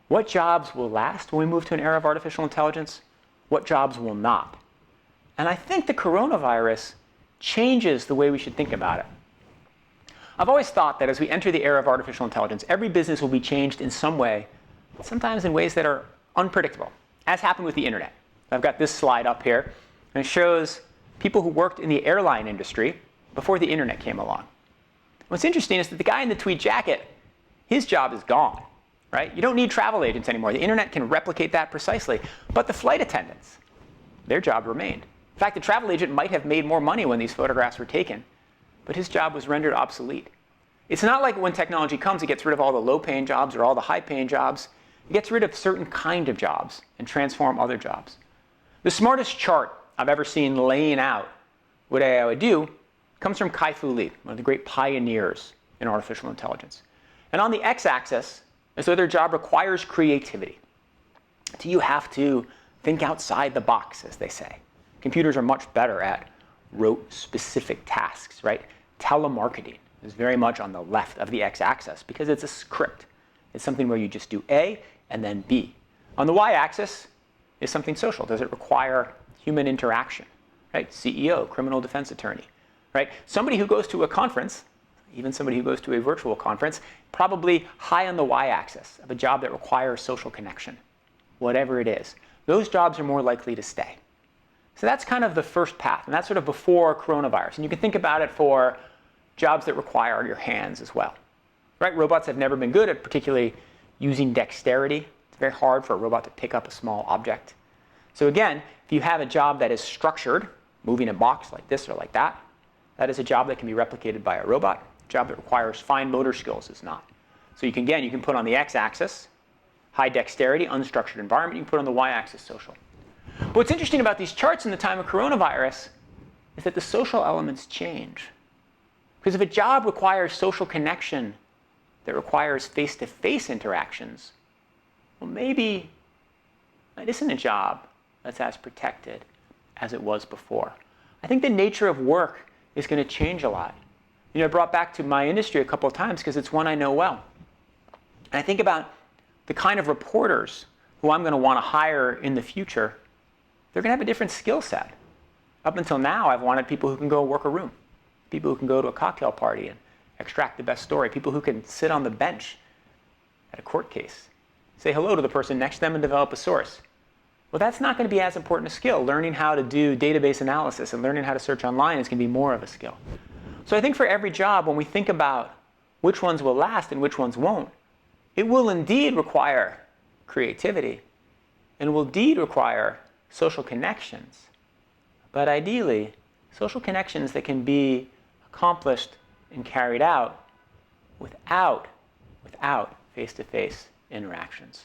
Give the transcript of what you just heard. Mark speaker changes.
Speaker 1: What jobs will last when we move to an era of artificial intelligence? What jobs will not? And I think the coronavirus changes the way we should think about it. I've always thought that as we enter the era of artificial intelligence, every business will be changed in some way, sometimes in ways that are unpredictable, as happened with the internet. I've got this slide up here, and it shows people who worked in the airline industry before the internet came along. What's interesting is that the guy in the tweed jacket, his job is gone, right? You don't need travel agents anymore. The internet can replicate that precisely. But the flight attendants, their job remained. In fact, the travel agent might have made more money when these photographs were taken, but his job was rendered obsolete. It's not like when technology comes, it gets rid of all the low-paying jobs or all the high-paying jobs. It gets rid of certain kind of jobs and transform other jobs. The smartest chart I've ever seen laying out what AI would do comes from Kai-Fu Lee, one of the great pioneers in artificial intelligence. And on the x-axis, as though their job requires creativity. So you have to think outside the box, as they say. Computers are much better at rote-specific tasks, right? Telemarketing is very much on the left of the x-axis because it's a script. It's something where you just do A and then B. On the y-axis is something social. Does it require human interaction, right? CEO, criminal defense attorney, right? Somebody who goes to a conference, even somebody who goes to a virtual conference, probably high on the y-axis of a job that requires social connection, whatever it is. Those jobs are more likely to stay. So that's kind of the first path, and that's sort of before coronavirus. And you can think about it for jobs that require your hands as well, right? Robots have never been good at particularly using dexterity. It's very hard for a robot to pick up a small object. So again, if you have a job that is structured, moving a box like this or like that, that is a job that can be replicated by a robot. A job that requires fine motor skills is not. So you can put on the x-axis, high dexterity, unstructured environment. You can put on the y-axis, social. But what's interesting about these charts in the time of coronavirus is that the social elements change. Because if a job requires social connection that requires face-to-face interactions, well, maybe it isn't a job that's as protected as it was before. I think the nature of work is going to change a lot. You know, I brought back to my industry a couple of times because it's one I know well. And I think about the kind of reporters who I'm going to want to hire in the future. They're going to have a different skill set. Up until now, I've wanted people who can go work a room, people who can go to a cocktail party and extract the best story, people who can sit on the bench at a court case, say hello to the person next to them and develop a source. Well, that's not going to be as important a skill. Learning how to do database analysis and learning how to search online is going to be more of a skill. So I think for every job, when we think about which ones will last and which ones won't, it will indeed require creativity and will indeed require social connections. But ideally, social connections that can be accomplished and carried out without face-to-face interactions.